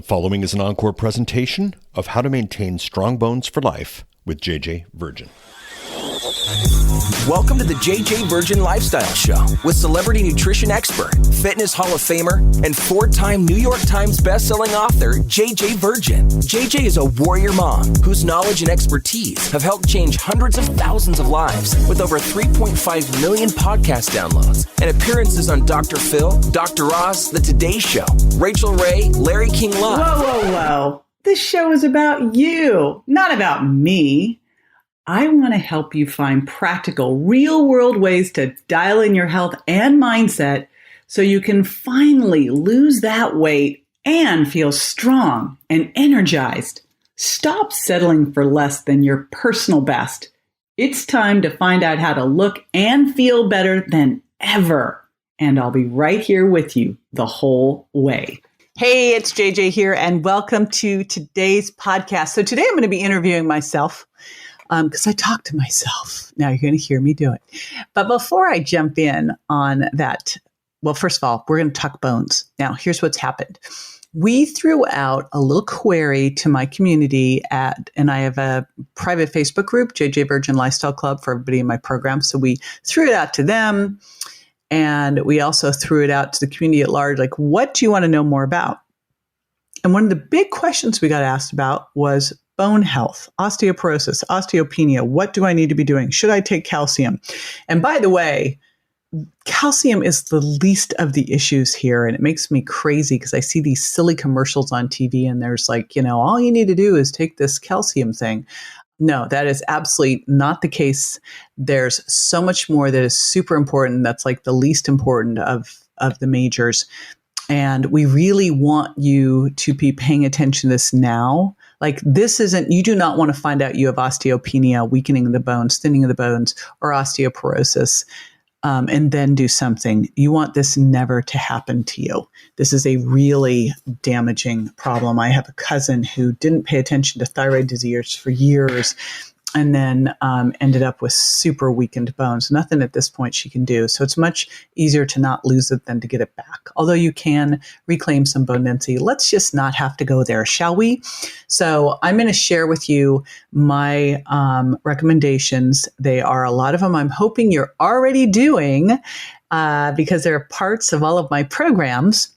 following is an Encore presentation of How to Maintain Strong Bones for Life with JJ Virgin. Welcome to the JJ Virgin Lifestyle Show with celebrity nutrition expert, fitness Hall of Famer, and four-time New York Times bestselling author, JJ Virgin. JJ is a warrior mom whose knowledge and expertise have helped change hundreds of thousands of lives with over 3.5 million podcast downloads and appearances on Dr. Phil, Dr. Oz, The Today Show, Rachel Ray, Larry King Live. Whoa. This show is about you, not about me. I want to help you find practical, real-world ways to dial in your health and mindset so you can finally lose that weight and feel strong and energized. Stop settling for less than your personal best. It's time to find out how to look and feel better than ever. And I'll be right here with you the whole way. Hey, it's JJ here, and welcome to today's podcast. So today I'm going to be interviewing myself. Because I talk to myself. Now you're going to hear me do it. But before I jump in on that, well, first of all, we're going to talk bones. Now, here's what's happened. We threw out a little query to my community and I have a private Facebook group, JJ Virgin Lifestyle Club, for everybody in my program. So we threw it out to them. And we also threw it out to the community at large. Like, what do you want to know more about? And one of the big questions we got asked about was bone health, osteoporosis, osteopenia. What do I need to be doing? Should I take calcium? And by the way, calcium is the least of the issues here. And it makes me crazy because I see these silly commercials on TV and there's like, all you need to do is take this calcium thing. No, that is absolutely not the case. There's so much more that is super important. That's like the least important of the majors. And we really want you to be paying attention to this now. Like, this isn't, you do not want to find out you have osteopenia, weakening of the bones, thinning of the bones, or osteoporosis, and then do something. You want this never to happen to you. This is a really damaging problem. I have a cousin who didn't pay attention to thyroid disease for years and then ended up with super weakened bones. Nothing at this point she can do. So it's much easier to not lose it than to get it back. Although you can reclaim some bone density. Let's just not have to go there, shall we? So I'm going to share with you my recommendations. They are a lot of them I'm hoping you're already doing because they're parts of all of my programs.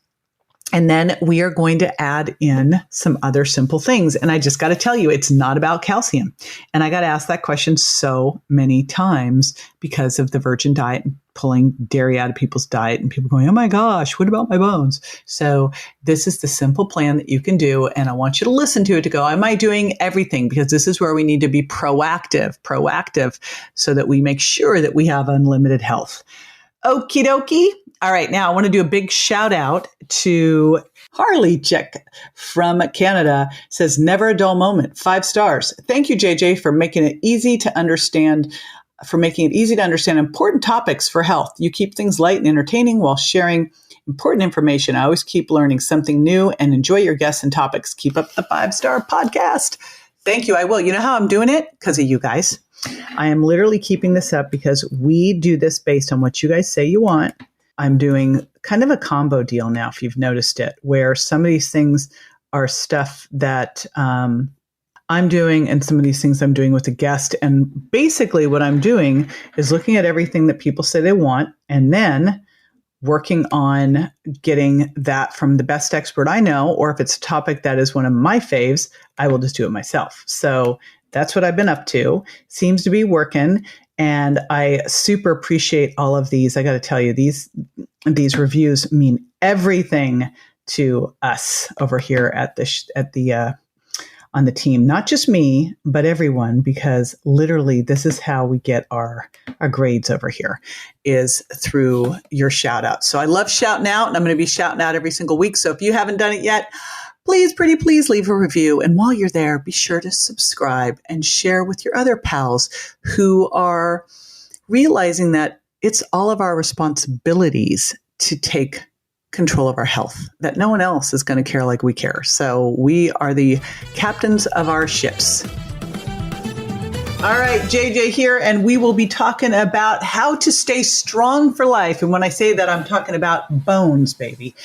And then we are going to add in some other simple things. And I just got to tell you, it's not about calcium. And I got asked that question so many times because of the Virgin diet and pulling dairy out of people's diet and people going, oh my gosh, what about my bones? So this is the simple plan that you can do. And I want you to listen to it to go, am I doing everything? Because this is where we need to be proactive so that we make sure that we have unlimited health. Okie dokie. All right, now I want to do a big shout out to Harley Chick from Canada. Says, never a dull moment, 5 stars. Thank you, JJ, for making it easy to understand important topics for health. You keep things light and entertaining while sharing important information. I always keep learning something new and enjoy your guests and topics. Keep up the 5-star podcast. Thank you. I will. You know how I'm doing it? Because of you guys. I am literally keeping this up because we do this based on what you guys say you want. I'm doing kind of a combo deal now, if you've noticed it, where some of these things are stuff that I'm doing and some of these things I'm doing with a guest. And basically what I'm doing is looking at everything that people say they want and then working on getting that from the best expert I know, or if it's a topic that is one of my faves, I will just do it myself. So that's what I've been up to. Seems to be working. And I super appreciate all of these. I got to tell you, these reviews mean everything to us over here on the team. Not just me, but everyone, because literally this is how we get our grades over here, is through your shout outs. So I love shouting out, and I'm going to be shouting out every single week. So if you haven't done it yet, please leave a review. And while you're there, be sure to subscribe and share with your other pals who are realizing that it's all of our responsibilities to take control of our health, that no one else is going to care like we care. So we are the captains of our ships. All right, JJ here, and we will be talking about how to stay strong for life. And when I say that, I'm talking about bones, baby.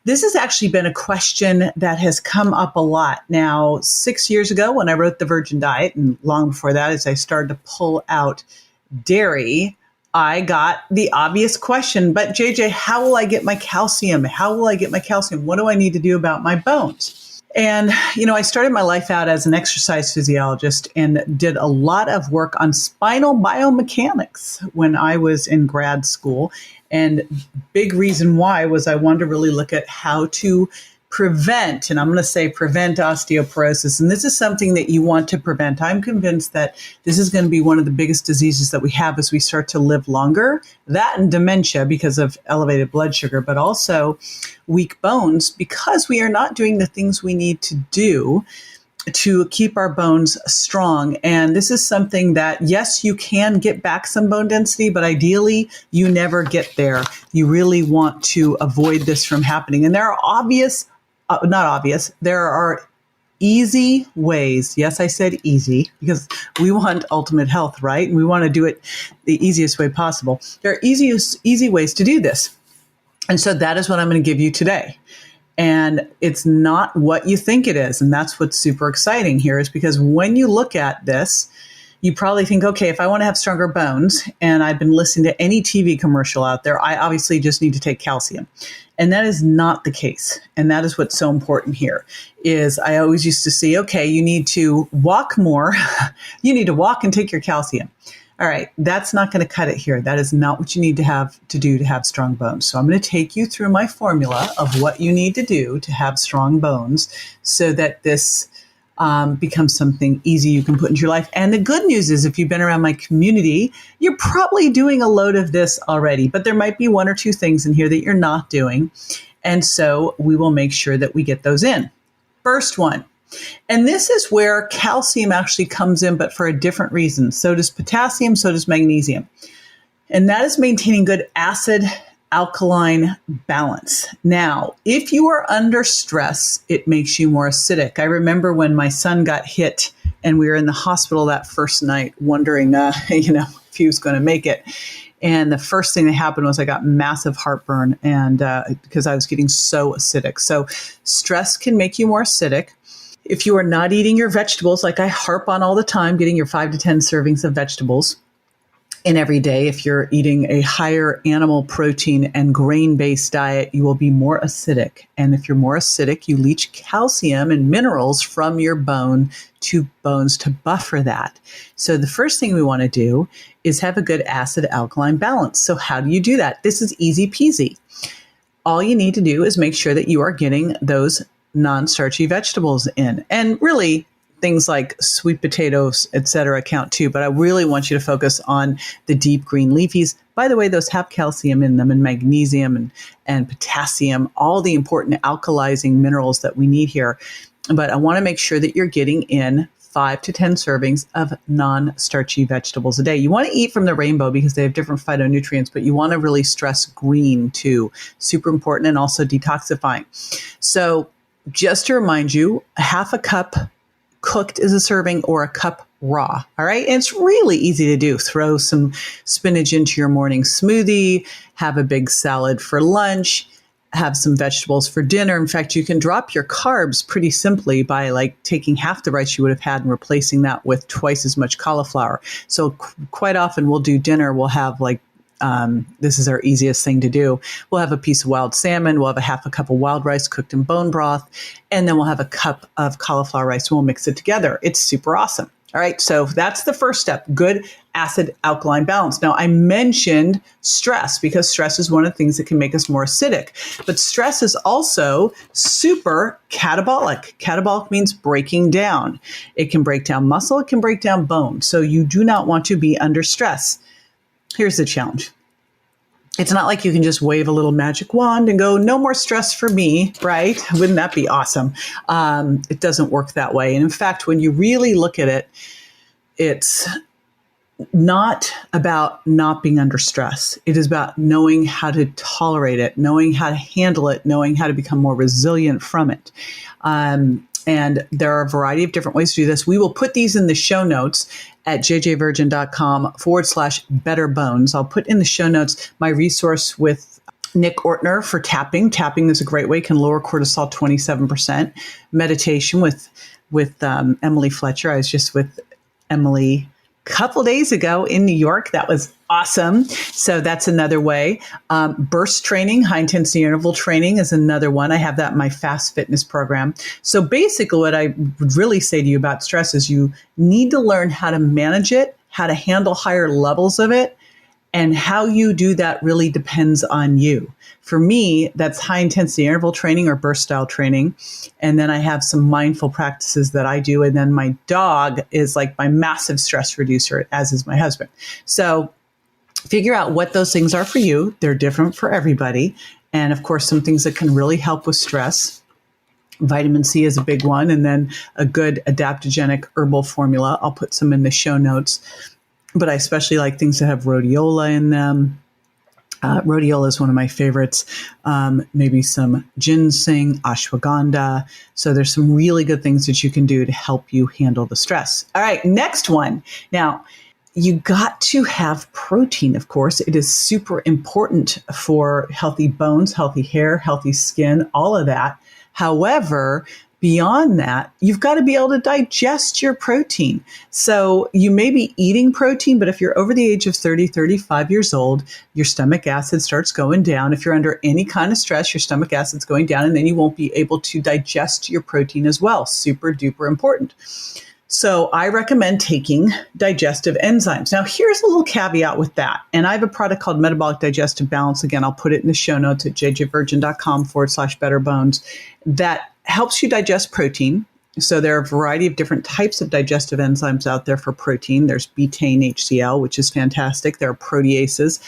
This has actually been a question that has come up a lot. Now, 6 years ago when I wrote The Virgin Diet, and long before that, as I started to pull out dairy, I got the obvious question, but JJ, how will I get my calcium? How will I get my calcium? What do I need to do about my bones? And, I started my life out as an exercise physiologist and did a lot of work on spinal biomechanics when I was in grad school. And big reason why was I wanted to really look at how to prevent, and I'm going to say prevent osteoporosis. And this is something that you want to prevent. I'm convinced that this is going to be one of the biggest diseases that we have as we start to live longer. That and dementia because of elevated blood sugar, but also weak bones because we are not doing the things we need to do to keep our bones strong. And this is something that, yes, you can get back some bone density, but ideally you never get there. You really want to avoid this from happening. And there are there are easy ways. Yes, I said easy because we want ultimate health, right? And we want to do it the easiest way possible. There are easy ways to do this. And so that is what I'm going to give you today. And it's not what you think it is. And that's what's super exciting here is because when you look at this, you probably think, okay, if I want to have stronger bones and I've been listening to any TV commercial out there, I obviously just need to take calcium. And that is not the case. And that is what's so important here is I always used to say, okay, you need to walk more. You need to walk and take your calcium. All right, that's not going to cut it here. That is not what you need to do to have strong bones. So I'm going to take you through my formula of what you need to do to have strong bones so that this becomes something easy you can put into your life. And the good news is if you've been around my community, you're probably doing a load of this already, but there might be one or two things in here that you're not doing. And so we will make sure that we get those in. First one. And this is where calcium actually comes in, but for a different reason. So does potassium, so does magnesium. And that is maintaining good acid-alkaline balance. Now, if you are under stress, it makes you more acidic. I remember when my son got hit and we were in the hospital that first night wondering, if he was going to make it. And the first thing that happened was I got massive heartburn and because I was getting so acidic. So stress can make you more acidic. If you are not eating your vegetables, like I harp on all the time, getting your 5 to 10 servings of vegetables in every day. If you're eating a higher animal protein and grain-based diet, you will be more acidic. And if you're more acidic, you leach calcium and minerals from your bones to buffer that. So the first thing we want to do is have a good acid-alkaline balance. So how do you do that? This is easy peasy. All you need to do is make sure that you are getting those non-starchy vegetables in. And really, things like sweet potatoes, etc., count too. But I really want you to focus on the deep green leafies. By the way, those have calcium in them and magnesium and potassium, all the important alkalizing minerals that we need here. But I want to make sure that you're getting in 5 to 10 servings of non-starchy vegetables a day. You want to eat from the rainbow because they have different phytonutrients, but you want to really stress green too. Super important and also detoxifying. So just to remind you, half a cup cooked is a serving or a cup raw. All right. And it's really easy to do. Throw some spinach into your morning smoothie, have a big salad for lunch, have some vegetables for dinner. In fact, you can drop your carbs pretty simply by like taking half the rice you would have had and replacing that with twice as much cauliflower. So quite often we'll do dinner. We'll have like this is our easiest thing to do. We'll have a piece of wild salmon. We'll have a half a cup of wild rice cooked in bone broth. And then we'll have a cup of cauliflower rice. And we'll mix it together. It's super awesome. All right. So that's the first step. Good acid-alkaline balance. Now, I mentioned stress because stress is one of the things that can make us more acidic. But stress is also super catabolic. Catabolic means breaking down. It can break down muscle. It can break down bone. So you do not want to be under stress. Here's the challenge. It's not like you can just wave a little magic wand and go, no more stress for me, right? Wouldn't that be awesome? It doesn't work that way. And in fact, when you really look at it, it's not about not being under stress. It is about knowing how to tolerate it, knowing how to handle it, knowing how to become more resilient from it. And there are a variety of different ways to do this. We will put these in the show notes at jjvirgin.com/better bones. I'll put in the show notes my resource with Nick Ortner for tapping. Tapping is a great way, can lower cortisol 27%. Meditation with Emily Fletcher. I was just with Emily a couple days ago in New York. That was awesome. So that's another way. Burst training, high intensity interval training is another one. I have that in my fast fitness program. So basically what I would really say to you about stress is you need to learn how to manage it, how to handle higher levels of it. And how you do that really depends on you. For me, that's high intensity interval training or burst style training. And then I have some mindful practices that I do. And then my dog is like my massive stress reducer, as is my husband. So figure out what those things are for you. They're different for everybody. And of course, some things that can really help with stress. Vitamin C is a big one. And then a good adaptogenic herbal formula. I'll put some in the show notes. But I especially like things that have rhodiola in them. Rhodiola is one of my favorites. Maybe some ginseng, ashwagandha. So there's some really good things that you can do to help you handle the stress. All right, next one. Now, you got to have protein, of course. It is super important for healthy bones, healthy hair, healthy skin, all of that. However, beyond that, you've got to be able to digest your protein. So you may be eating protein, but if you're over the age of 30, 35 years old, your stomach acid starts going down. If you're under any kind of stress, your stomach acid's going down, and then you won't be able to digest your protein as well. Super duper important. So I recommend taking digestive enzymes. Now, here's a little caveat with that. And I have a product called Metabolic Digestive Balance. Again, I'll put it in the show notes at jjvirgin.com/betterbones. That helps you digest protein. So there are a variety of different types of digestive enzymes out there for protein. There's betaine HCl, which is fantastic. There are proteases.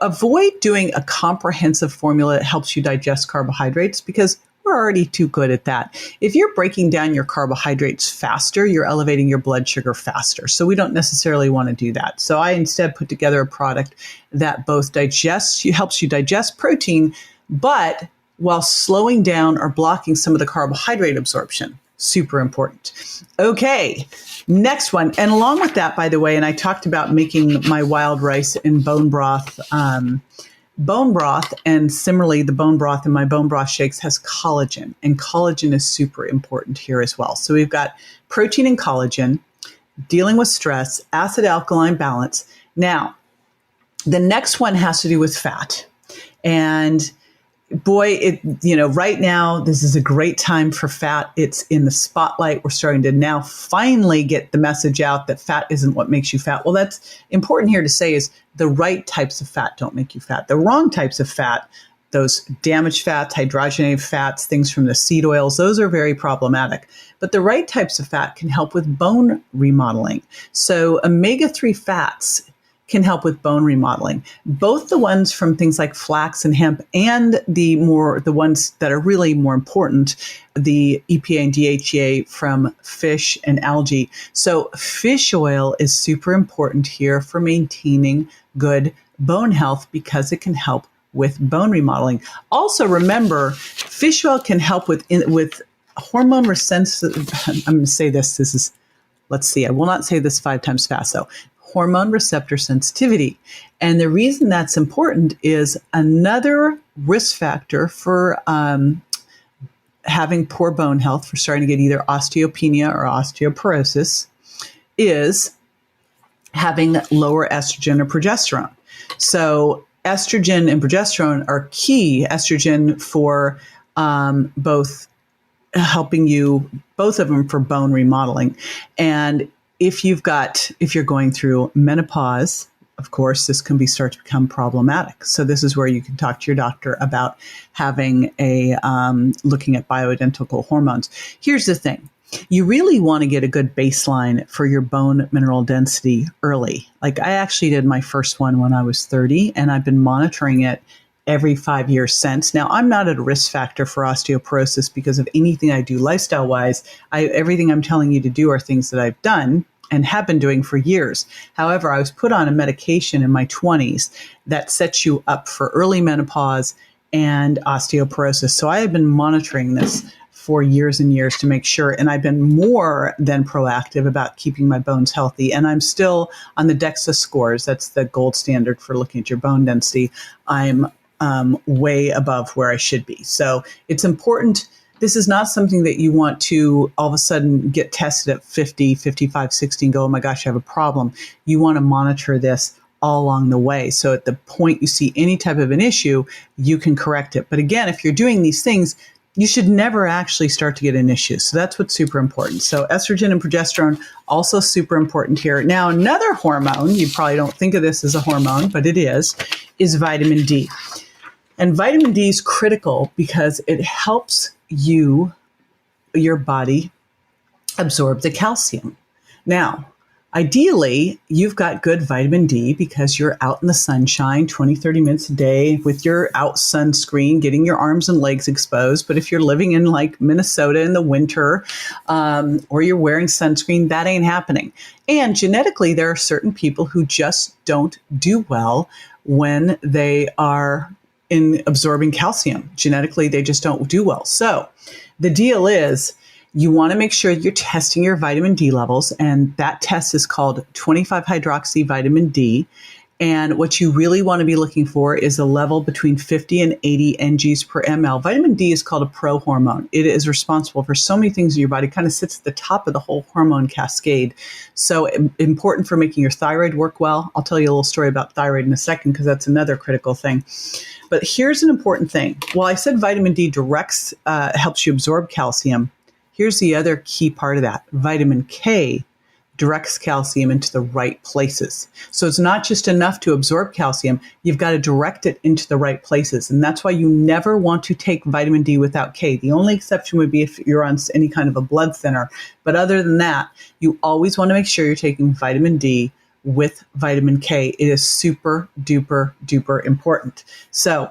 Avoid doing a comprehensive formula that helps you digest carbohydrates because we're already too good at that. If you're breaking down your carbohydrates faster, you're elevating your blood sugar faster. So we don't necessarily want to do that. So I instead put together a product that both helps you digest protein, but while slowing down or blocking some of the carbohydrate absorption. Super important. Okay, next one. And along with that, by the way, and I talked about making my wild rice in bone broth, and similarly, the bone broth in my bone broth shakes has collagen, and collagen is super important here as well. So we've got protein and collagen, dealing with stress, acid-alkaline balance. Now, the next one has to do with fat. And boy, right now, this is a great time for fat. It's in the spotlight. We're starting to now finally get the message out that fat isn't what makes you fat. Well, that's important here to say is the right types of fat don't make you fat. The wrong types of fat, those damaged fats, hydrogenated fats, things from the seed oils, those are very problematic. But the right types of fat can help with bone remodeling. So omega-3 fats can help with bone remodeling. Both the ones from things like flax and hemp and the ones that are really more important, the EPA and DHEA from fish and algae. So fish oil is super important here for maintaining good bone health because it can help with bone remodeling. Also remember, fish oil can help with hormone receptor. I'm going to say this. Let's see. I will not say this 5 times fast though. Hormone receptor sensitivity. And the reason that's important is another risk factor for having poor bone health, for starting to get either osteopenia or osteoporosis, is having lower estrogen or progesterone. So estrogen and progesterone are key. Estrogen for both helping you, both of them for bone remodeling. And if you're going through menopause, of course, this can start to become problematic. So this is where you can talk to your doctor about having looking at bioidentical hormones. Here's the thing. You really want to get a good baseline for your bone mineral density early. Like I actually did my first one when I was 30, and I've been monitoring it every 5 years since. Now, I'm not at a risk factor for osteoporosis because of anything I do lifestyle-wise. Everything I'm telling you to do are things that I've done and have been doing for years. However, I was put on a medication in my 20s that sets you up for early menopause and osteoporosis. So I have been monitoring this for years and years to make sure, and I've been more than proactive about keeping my bones healthy. And I'm still on the DEXA scores. That's the gold standard for looking at your bone density. I'm way above where I should be. So it's important. This is not something that you want to all of a sudden get tested at 50, 55, 60 and go, oh my gosh, I have a problem. You want to monitor this all along the way. So at the point you see any type of an issue, you can correct it. But again, if you're doing these things, you should never actually start to get an issue. So that's what's super important. So estrogen and progesterone, also super important here. Now, another hormone, you probably don't think of this as a hormone, but it is vitamin D. And vitamin D is critical because it helps your body absorb the calcium. Now, ideally, you've got good vitamin D because you're out in the sunshine 20, 30 minutes a day with your out sunscreen, getting your arms and legs exposed. But if you're living in like Minnesota in the winter, or you're wearing sunscreen, that ain't happening. And genetically, there are certain people who just don't do well when they are in absorbing calcium. Genetically, they just don't do well. So the deal is, you want to make sure you're testing your vitamin D levels, and that test is called 25-hydroxy vitamin D. And what you really want to be looking for is a level between 50 and 80 NGs per ml. Vitamin D is called a prohormone. It is responsible for so many things in your body. It kind of sits at the top of the whole hormone cascade. So important for making your thyroid work well. I'll tell you a little story about thyroid in a second because that's another critical thing. But here's an important thing. While I said vitamin D helps you absorb calcium, here's the other key part of that. Vitamin K directs calcium into the right places. So it's not just enough to absorb calcium. You've got to direct it into the right places. And that's why you never want to take vitamin D without K. The only exception would be if you're on any kind of a blood thinner. But other than that, you always want to make sure you're taking vitamin D with vitamin K. It is super duper duper important. So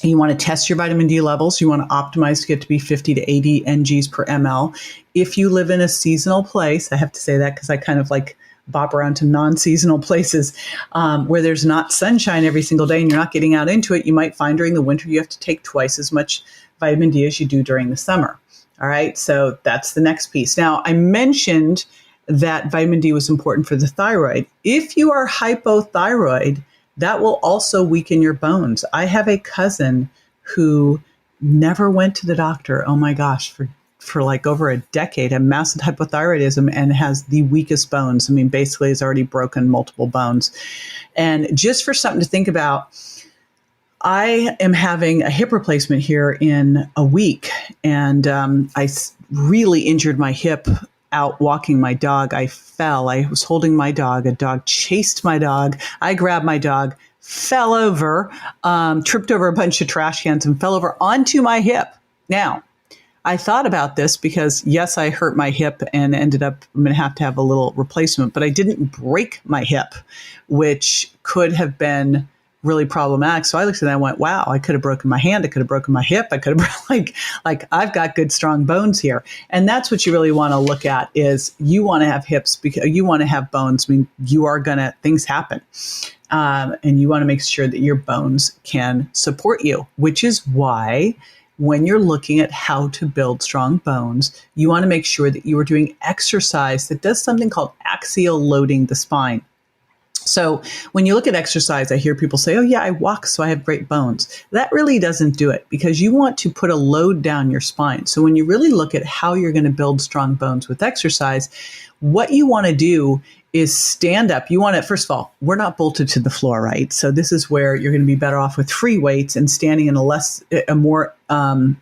you want to test your vitamin D levels. You want to optimize to get to be 50 to 80 NGs per ml. If you live in a seasonal place, I have to say that because I kind of like bop around to non-seasonal places where there's not sunshine every single day and you're not getting out into it, you might find during the winter you have to take twice as much vitamin D as you do during the summer. All right, so that's the next piece. Now, I mentioned that vitamin D was important for the thyroid. If you are hypothyroid, that will also weaken your bones. I have a cousin who never went to the doctor, oh my gosh, for like over a decade, had massive hypothyroidism and has the weakest bones. I mean, basically has already broken multiple bones. And just for something to think about, I am having a hip replacement here in a week. And I really injured my hip out walking my dog. I fell. I was holding my dog. A dog chased my dog. I grabbed my dog, fell over, tripped over a bunch of trash cans and fell over onto my hip. Now, I thought about this because, yes, I hurt my hip and ended up, I'm going to have a little replacement, but I didn't break my hip, which could have been really problematic. So I looked at it and I went, wow, I could have broken my hand. I could have broken my hip. I could have like I've got good, strong bones here. And that's what you really want to look at is you want to have hips because you want to have bones. I mean, things happen. And you want to make sure that your bones can support you, which is why when you're looking at how to build strong bones, you want to make sure that you are doing exercise that does something called axial loading the spine. So when you look at exercise, I hear people say, oh yeah, I walk, so I have great bones. That really doesn't do it because you want to put a load down your spine. So when you really look at how you're going to build strong bones with exercise, what you want to do is stand up. You want to, first of all, we're not bolted to the floor, right? So this is where you're going to be better off with free weights and standing in a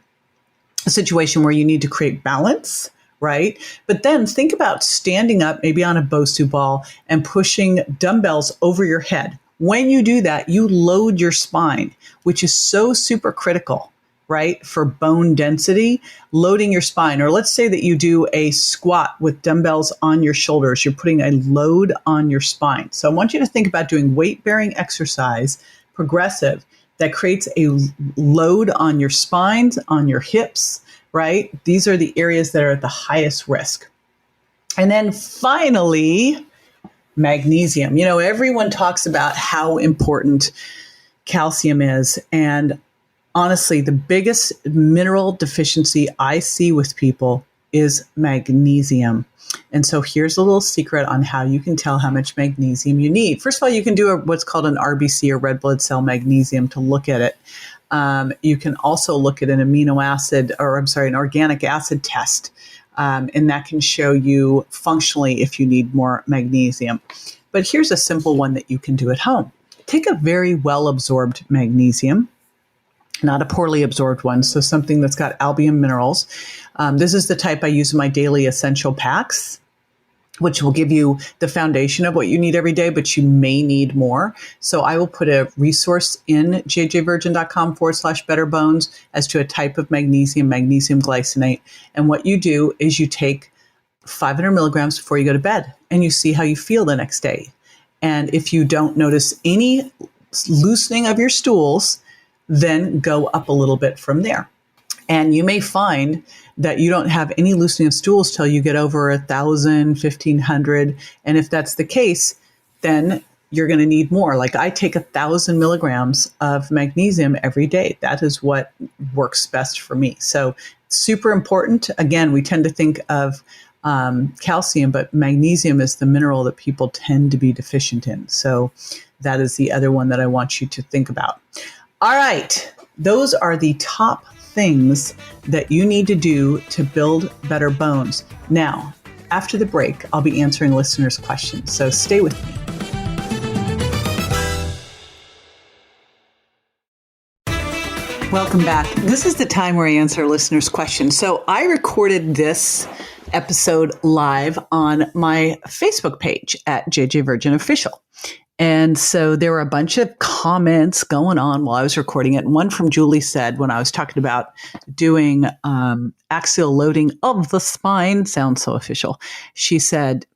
situation where you need to create balance. Right? But then think about standing up, maybe on a Bosu ball and pushing dumbbells over your head. When you do that, you load your spine, which is so super critical, right? For bone density, loading your spine. Or let's say that you do a squat with dumbbells on your shoulders. You're putting a load on your spine. So I want you to think about doing weight-bearing exercise, progressive, that creates a load on your spines, on your hips, right? These are the areas that are at the highest risk. And then finally, magnesium. You know, everyone talks about how important calcium is. And honestly, the biggest mineral deficiency I see with people is magnesium. And so here's a little secret on how you can tell how much magnesium you need. First of all, you can do what's called an RBC or red blood cell magnesium to look at it. You can also look at an an organic acid test. And that can show you functionally if you need more magnesium. But here's a simple one that you can do at home. Take a very well-absorbed magnesium, not a poorly absorbed one, so something that's got albumin minerals. This is the type I use in my daily essential packs, which will give you the foundation of what you need every day, but you may need more. So I will put a resource in jjvirgin.com/betterbones as to a type of magnesium glycinate. And what you do is you take 500 milligrams before you go to bed, and you see how you feel the next day. And if you don't notice any loosening of your stools, then go up a little bit from there. And you may find that you don't have any loosening of stools till you get over 1,000, 1,500. And if that's the case, then you're going to need more. Like I take 1,000 milligrams of magnesium every day. That is what works best for me. So super important. Again, we tend to think of calcium, but magnesium is the mineral that people tend to be deficient in. So that is the other one that I want you to think about. All right. Those are the top things that you need to do to build better bones. Now, after the break, I'll be answering listeners' questions. So stay with me. Welcome back. This is the time where I answer listeners' questions. So I recorded this episode live on my Facebook page at JJ Virgin Official. And so there were a bunch of comments going on while I was recording it. One from Julie said, when I was talking about doing axial loading of the spine, sounds so official. She said,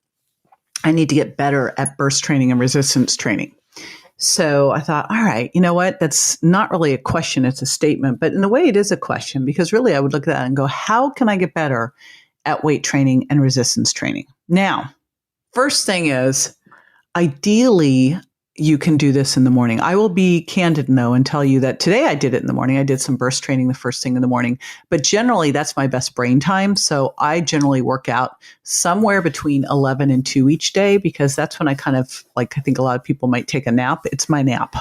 I need to get better at burst training and resistance training. So I thought, all right, you know what? That's not really a question. It's a statement. But in a way, it is a question because really I would look at that and go, how can I get better at weight training and resistance training? Now, first thing is, ideally, you can do this in the morning. I will be candid, though, and tell you that today I did it in the morning. I did some burst training the first thing in the morning, but generally that's my best brain time. So I generally work out somewhere between 11 and 2 each day because that's when I kind of, like, I think a lot of people might take a nap. It's my nap.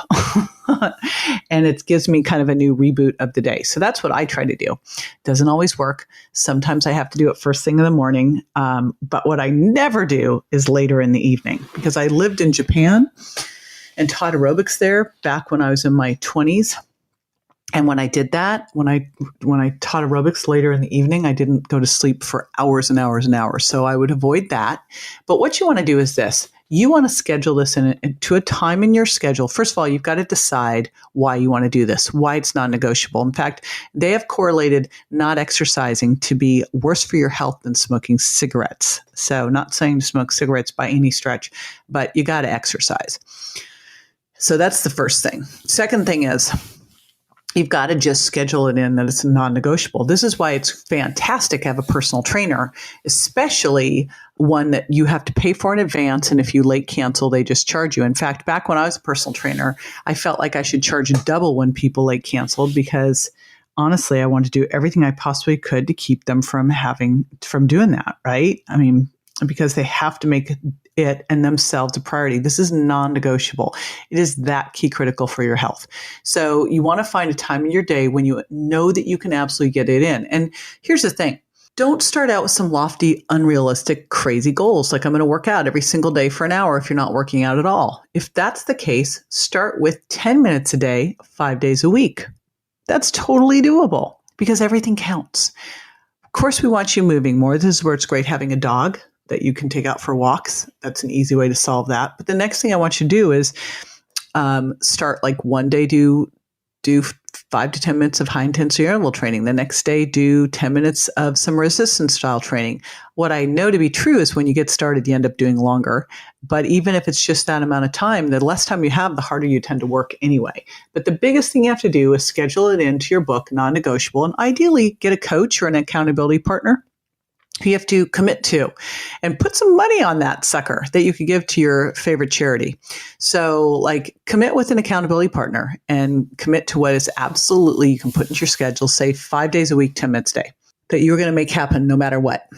And it gives me kind of a new reboot of the day. So that's what I try to do. Doesn't always work. Sometimes I have to do it first thing in the morning. But what I never do is later in the evening because I lived in Japan and taught aerobics there back when I was in my 20s. And when I did that, when I taught aerobics later in the evening, I didn't go to sleep for hours and hours and hours. So I would avoid that. But what you want to do is this. You want to schedule this to a time in your schedule. First of all, you've got to decide why you want to do this, why it's non-negotiable. In fact, they have correlated not exercising to be worse for your health than smoking cigarettes. So not saying to smoke cigarettes by any stretch, but you got to exercise. So that's the first thing. Second thing is, you've got to just schedule it in that it's non-negotiable. This is why it's fantastic to have a personal trainer, especially one that you have to pay for in advance. And if you late cancel, they just charge you. In fact, back when I was a personal trainer, I felt like I should charge double when people late canceled because honestly, I wanted to do everything I possibly could to keep them from doing that, right? I mean, because they have to make it and themselves a priority. This is non-negotiable. It is that key critical for your health. So you want to find a time in your day when you know that you can absolutely get it in. And here's the thing. Don't start out with some lofty, unrealistic, crazy goals like I'm going to work out every single day for an hour if you're not working out at all. If that's the case, start with 10 minutes a day, 5 days a week. That's totally doable because everything counts. Of course, we want you moving more. This is where it's great having a dog that you can take out for walks. That's an easy way to solve that. But the next thing I want you to do is start like one day, do 5 to 10 minutes of high intensity interval training. The next day, do 10 minutes of some resistance style training. What I know to be true is when you get started, you end up doing longer. But even if it's just that amount of time, the less time you have, the harder you tend to work anyway. But the biggest thing you have to do is schedule it into your book, non-negotiable, and ideally get a coach or an accountability partner you have to commit to and put some money on that sucker that you could give to your favorite charity. So like commit with an accountability partner and commit to what is absolutely you can put into your schedule, say 5 days a week, 10 minutes a day. that you were going to make happen no matter what.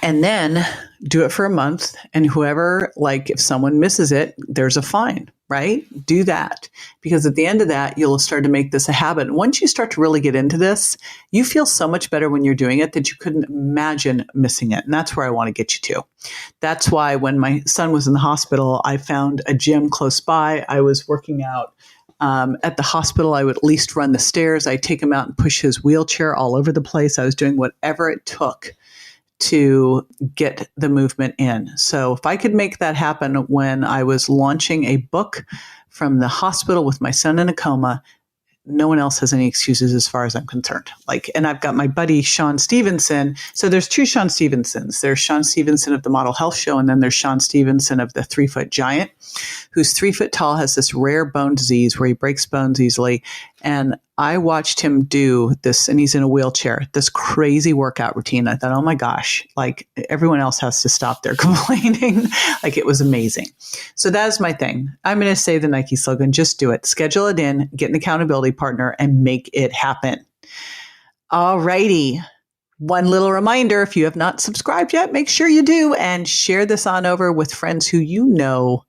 And then do it for a month. And whoever, like if someone misses it, there's a fine, right? Do that. Because at the end of that, you'll start to make this a habit. And once you start to really get into this, you feel so much better when you're doing it that you couldn't imagine missing it. And that's where I want to get you to. That's why when my son was in the hospital, I found a gym close by. I was working out at the hospital. I would at least run the stairs. I'd take him out and push his wheelchair all over the place. I was doing whatever it took to get the movement in. So if I could make that happen when I was launching a book from the hospital with my son in a coma, no one else has any excuses as far as I'm concerned. And I've got my buddy, Sean Stevenson. So there's two Sean Stevensons. There's Sean Stevenson of the Model Health Show, and then there's Sean Stevenson of the 3-Foot Giant, who's 3 foot tall, has this rare bone disease where he breaks bones easily. And I watched him do this, and he's in a wheelchair, this crazy workout routine. I thought, oh my gosh, everyone else has to stop their complaining. It was amazing. So that is my thing. I'm going to say the Nike slogan, just do it. Schedule it in, get an accountability partner, and make it happen. All righty. One little reminder, if you have not subscribed yet, make sure you do and share this on over with friends who you know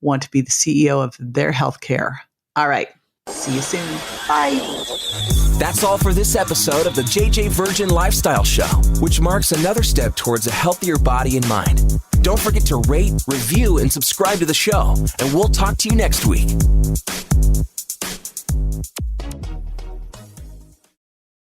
want to be the CEO of their healthcare. All right. See you soon. Bye. That's all for this episode of the JJ Virgin Lifestyle Show, which marks another step towards a healthier body and mind. Don't forget to rate, review, and subscribe to the show, and we'll talk to you next week.